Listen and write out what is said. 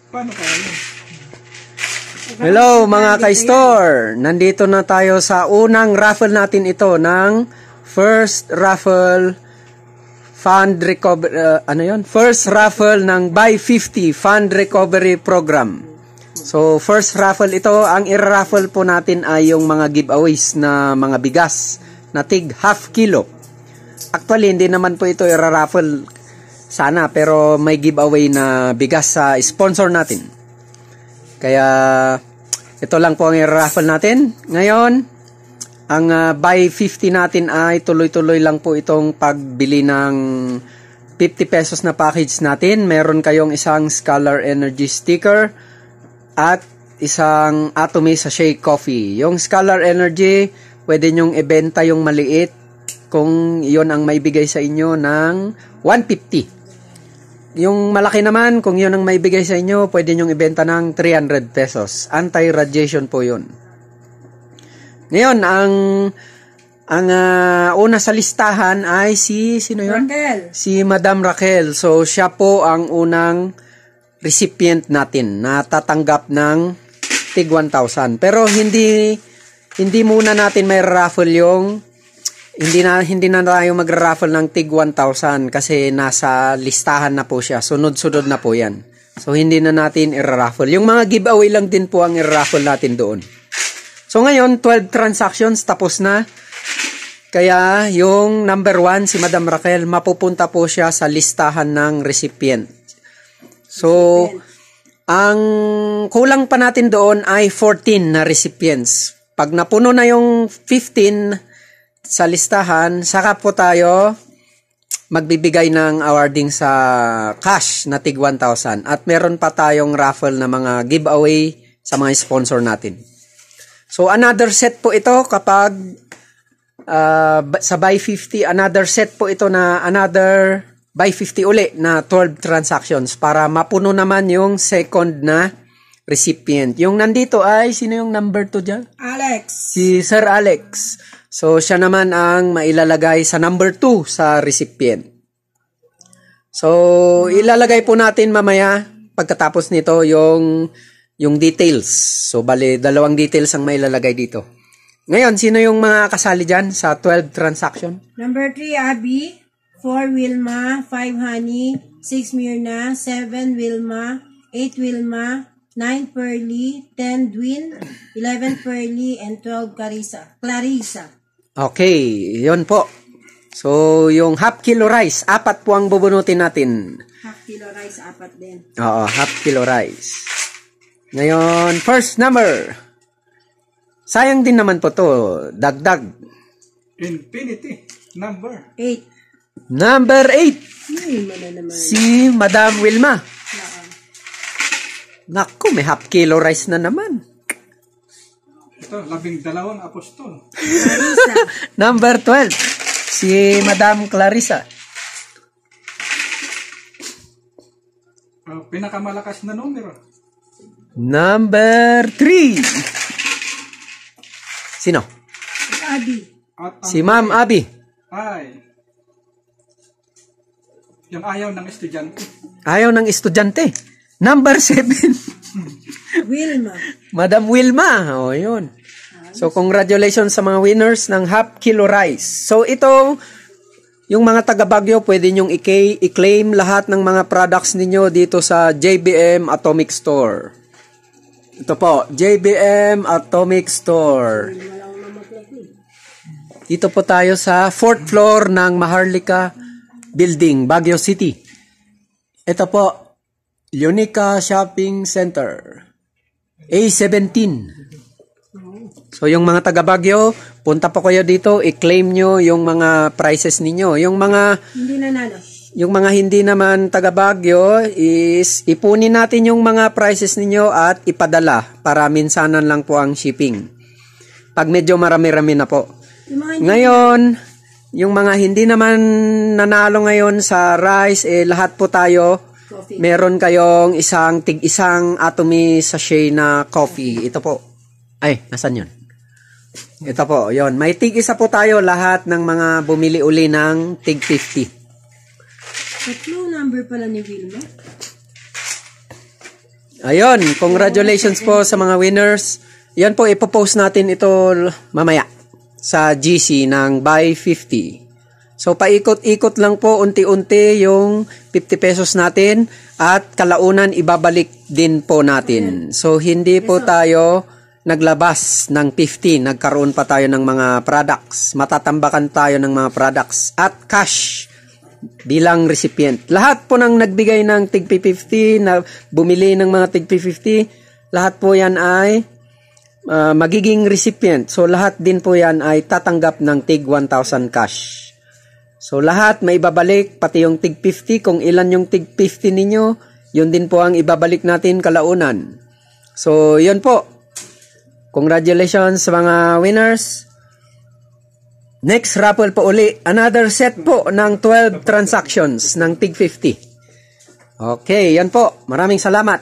Paano kaya yun? Hello mga ka-store! Nandito na tayo sa unang raffle natin ito ng first raffle fund recovery, first raffle ng Buy 50 Fund Recovery Program. So first raffle ito, ang i-raffle po natin ay yung mga giveaways na mga bigas na tig half kilo. Actually hindi naman po ito i-raffle sana, pero may giveaway na bigas sa sponsor natin. Kaya ito lang po ang i-raffle natin. Ngayon, ang Buy 50 natin ay tuloy-tuloy lang po itong pagbili ng 50 pesos na package natin. Meron kayong isang Scholar Energy sticker at isang Atomy Sachet Coffee. Yung Scholar Energy, pwede nyong ibenta yung maliit kung iyon ang maibigay sa inyo ng 150. Yung malaki naman, kung yun ang maibigay sa inyo, pwede nyong ibenta ng 300 pesos. Anti-radiation po yun. Ngayon, ang una sa listahan ay sino yun? Raquel. Si Madam Raquel. So, siya po ang unang recipient natin na tatanggap ng tig 1,000. Pero hindi muna natin may raffle yung hindi na tayo mag-raffle ng tig 1,000 kasi nasa listahan na po siya. Sunod-sunod na po yan. So, hindi na natin i-raffle. Yung mga giveaway lang din po ang i-raffle natin doon. So, ngayon, 12 transactions tapos na. Kaya, yung number 1, si Madam Raquel, mapupunta po siya sa listahan ng recipient. So, ang kulang pa natin doon ay 14 na recipients. Pag napuno na yung 15 sa listahan, saka po tayo magbibigay ng awarding sa cash na tig 1,000. At meron pa tayong raffle na mga giveaway sa mga sponsor natin. So, another set po ito kapag sa Buy 50, another set po ito na another Buy 50 uli na 12 transactions para mapuno naman yung second na recipient. Yung nandito ay, sino yung number 2 dyan? Alex. Si Sir Alex. So, siya naman ang mailalagay sa number 2 sa recipient. So, ilalagay po natin mamaya pagkatapos nito yung details. So, bali, 2 details ang mailalagay dito. Ngayon, sino yung mga kasali dyan sa 12 transaction? Number 3, Abby. 4, Wilma. 5, Honey. 6, Myrna. 7, Wilma. 8, Wilma. 9, Pearly. 10, Dwin. 11, Pearly. And 12, Clarissa. Okay, yun po. So, yung half kilo rice, 4 po ang bubunutin natin. Half kilo rice, 4 din. Oo, half kilo rice. Ngayon, first number. Sayang din naman po to. Dagdag. Infinity. Number 8. Number 8. Wilma na naman. Si Madam Wilma. Naku, may half kilo rice na naman. ito, 12 apostol. Clarissa. Number 12. Si Madam Clarissa. Pinakamalakas na numero. Number 3. Sino? Abby. At Si Ma'am Abby. ay yung ayaw ng estudyante. Ayaw ng estudyante. Number 7. Wilma. Madam Wilma. O, yun. So, congratulations sa mga winners ng half kilo rice. So, ito, yung mga taga-Baguio, pwede nyong i-claim lahat ng mga products ninyo dito sa JBM Atomic Store. Ito po, JBM Atomic Store. Dito po tayo sa 4th floor ng Maharlika Building, Baguio City. Ito po, Unica Shopping Center. A17. So, yung mga taga Baguio, punta po kayo dito, i-claim nyo yung mga prices ninyo. Yung mga hindi naman taga Baguio is ipunin natin yung mga prices ninyo at ipadala para minsanan lang po ang shipping. Pag medyo marami-rami na po. Ngayon, yung mga hindi naman nanalo ngayon sa rice, lahat po tayo, Coffee. meron kayong tig-isang Atomy Sachet na coffee. Ito po. Ay, nasan yun? Ito po, yon. May tig-isa po tayo lahat ng mga bumili uli ng tig 50. Tatlo number pala ni Wilma. Ayun, congratulations po sa mga winners. Yan po, ipopost natin ito mamaya sa GC ng buy 50. So, paikot-ikot lang po, unti-unti yung 50 pesos natin at kalaunan ibabalik din po natin. So, hindi po tayo naglabas ng 50. Nagkaroon pa tayo ng mga products. Matatambakan tayo ng mga products at cash bilang recipient. Lahat po ng nagbigay ng tig 50, na bumili ng mga tig 50, lahat po yan ay magiging recipient. So, lahat din po yan ay tatanggap ng tig 1,000 cash. So, lahat may ibabalik, pati yung tig 50, kung ilan yung tig 50 ninyo, yun din po ang ibabalik natin kalaunan. So, yun po. Congratulations sa mga winners. Next raffle po uli, another set po ng 12 transactions ng tig 50. Okay, yan po. Maraming salamat.